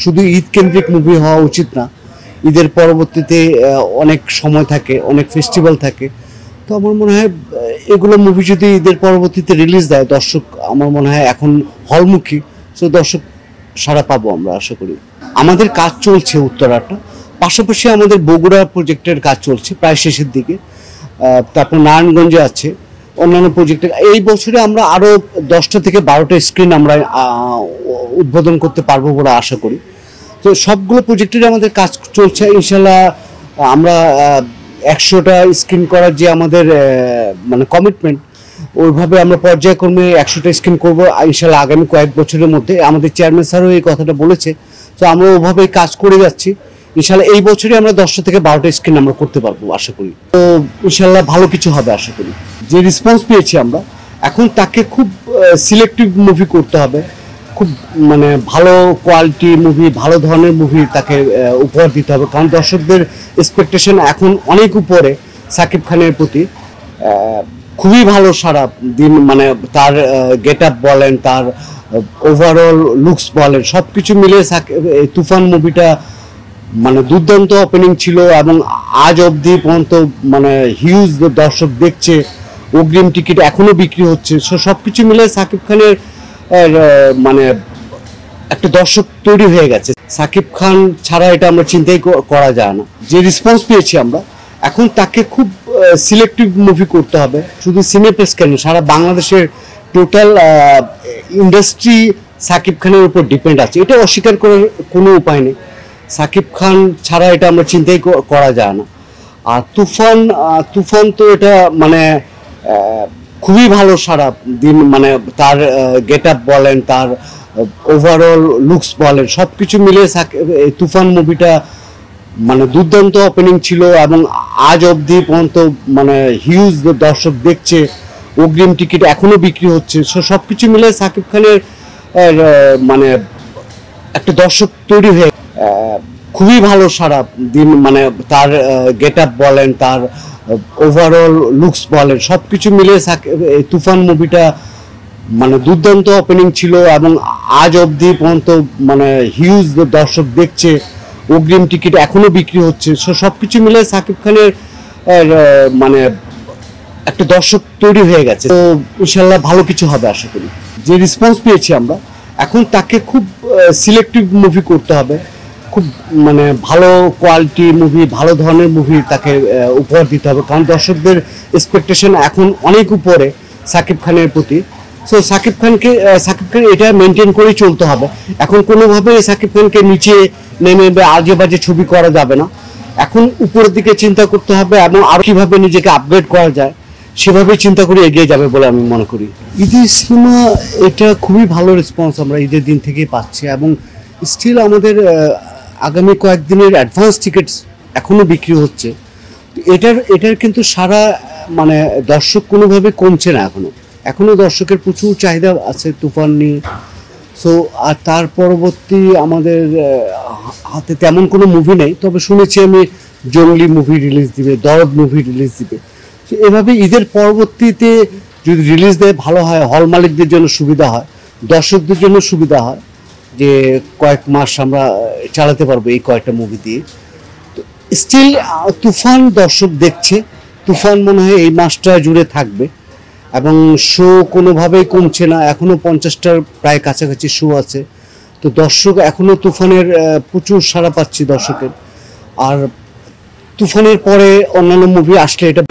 শুধু ঈদ কেন্দ্রিক মুভি হওয়া উচিত না। ঈদের পরবর্তীতে অনেক সময় থাকে, অনেক ফেস্টিভ্যাল থাকে। তো আমার মনে হয় এগুলো মুভি যদি ঈদের পরবর্তীতে রিলিজ দেয়, দর্শক আমার মনে হয় এখন হলমুখী, তো দর্শক সাড়া পাবো আমরা আশা করি। আমাদের কাজ চলছে উত্তরাটা, পাশাপাশি আমাদের বগুড়া প্রজেক্টের কাজ চলছে প্রায় শেষের দিকে। তারপর নারায়ণগঞ্জে আছে অন্যান্য প্রজেক্টের। এই বছরে আমরা আরও 10টা থেকে 12টা স্ক্রিন আমরা উদ্বোধন করতে পারবো বলে আশা করি। তো সবগুলো প্রজেক্টের আমাদের কাজ চলছে। ইনশাল্লাহ আমরা 100টা স্ক্রিন করার যে আমাদের মানে কমিটমেন্ট, ওইভাবে আমরা পর্যায়ক্রমে 100টা স্ক্রিন করবো ইনশাল্লাহ আগামী কয়েক বছরের মধ্যে। আমাদের চেয়ারম্যান স্যারও এই কথাটা বলেছে। তো আমরা ওভাবেই কাজ করে যাচ্ছি। ইনশাল্লাহ এই বছরে আমরা 10টা থেকে 12টা স্ক্রিন আমরা করতে পারবো আশা করি। তো ইনশাল্লাহ ভালো কিছু হবে আশা করি। যে রেসপন্স পেয়েছি আমরা, এখন তাকে খুব সিলেক্টিভ মুভি করতে হবে, খুব মানে ভালো কোয়ালিটি মুভি, ভালো ধরনের মুভি তাকে উপহার দিতে হবে। কারণ দর্শকদের এক্সপেকটেশন এখন অনেক উপরে সাকিব খানের প্রতি। খুবই ভালো সারা দিন, মানে তার গেট আপ বলেন, তার ওভারঅল লুকস বলেন, সব কিছু মিলে তুফান মুভিটা মানে দুর্দান্ত ওপেনিং ছিল এবং আজ অবধি পর্যন্ত মানে হিউজ দর্শক দেখছে। অগ্রিম টিকিট এখনো বিক্রি হচ্ছে। সব কিছু মিলে সাকিব খানের মানে একটা দর্শক তৈরি হয়ে গেছে। সাকিব খান ছাড়া এটা আমরা চিন্তাই করা যায় না। যে রেসপন্স পেয়েছি আমরা, এখন তাকে খুব সিলেক্টিভ মুভি করতে হবে। শুধু সিনেপ্লেক্স কেন, সারা বাংলাদেশের টোটাল ইন্ডাস্ট্রি সাকিব খানের উপর ডিপেন্ড আছে। এটা অস্বীকার করার কোনো উপায় নেই। সাকিব খান ছাড়া এটা আমরা চিন্তাই করা যায় না। আর তুফান তো এটা মানে খুবই ভালো সারা দিন, মানে তার গেট আপ বলেন, তার ওভারঅল লুকস বলেন, সব কিছু মিলে তুফান মুভিটা মানে দুর্দান্ত ওপেনিং ছিল এবং আজ অবধি পর্যন্ত মানে হিউজ দর্শক দেখছে। অগ্রিম টিকিট এখনো বিক্রি হচ্ছে। সব কিছু মিলে সাকিব খানের মানে একটা দর্শক তৈরি হয়ে খুবই ভালো সারা দিন, মানে তার গেট আপ বলেন, তার ওভারঅল লুকস বলেন, সব কিছু মিলে তুফান মুভিটা মানে দুর্দান্ত ওপেনিং ছিল এবং আজ অবধি পর্যন্ত মানে হিউজ দর্শক দেখছে। অগ্রিম টিকিট এখনো বিক্রি হচ্ছে। সব কিছু মিলে সাকিব খানের মানে একটা দর্শক তৈরি হয়ে গেছে। তো ইনশাল্লাহ ভালো কিছু হবে আশা করি। যে রেসপন্স পেয়েছি আমরা, এখন তাকে খুব সিলেক্টিভ মুভি করতে হবে, খুব মানে ভালো কোয়ালিটি মুভি, ভালো ধরনের মুভি তাকে উপহার দিতে হবে। কারণ দর্শকদের এক্সপেকটেশন এখন অনেক উপরে সাকিব খানের প্রতি। সো সাকিব খান এটা মেনটেন করেই চলতে হবে। এখন কোনোভাবে সাকিব খানকে নিচে নেমে আজে বাজে ছবি করা যাবে না। এখন উপরের দিকে চিন্তা করতে হবে এবং আরো কিভাবে নিজেকে আপগ্রেড করা যায় সেভাবে চিন্তা করে এগিয়ে যাবে বলে আমি মনে করি। ঈদের সিনেমা এটা খুবই ভালো রেসপন্স আমরা ঈদের দিন থেকেই পাচ্ছি এবং স্টিল আমাদের আগামী কয়েকদিনের অ্যাডভান্স টিকিট এখনো বিক্রি হচ্ছে। এটার কিন্তু সারা মানে দর্শক কোনোভাবে কমছে না। এখনো দর্শকের প্রচুর চাহিদা আছে তুফান নিয়ে। সো আর তার পরবর্তী আমাদের হাতে তেমন কোনো মুভি নেই, তবে শুনেছি আমি জঙ্গলি মুভি রিলিজ দিবে, দরদ মুভি রিলিজ দিবে। তো এভাবে ঈদের পরবর্তীতে যদি রিলিজ দেয় ভালো হয়, হল মালিকদের জন্য সুবিধা হয়, দর্শকদের জন্য সুবিধা হয়, যে কয়েক মাস আমরা চালাতে পারবো এই কয়েকটা মুভি দিয়ে। তো স্টিল তুফান দর্শক দেখছে। তুফান মনে হয় এই মাসটা জুড়ে থাকবে এবং শো কোনোভাবেই কমছে না। এখনও 50টার প্রায় কাছাকাছি শো আছে। তো দর্শক এখনও তুফানের প্রচুর সাড়া পাচ্ছি দর্শকের। আর তুফানের পরে অন্যান্য মুভি আসলে এটা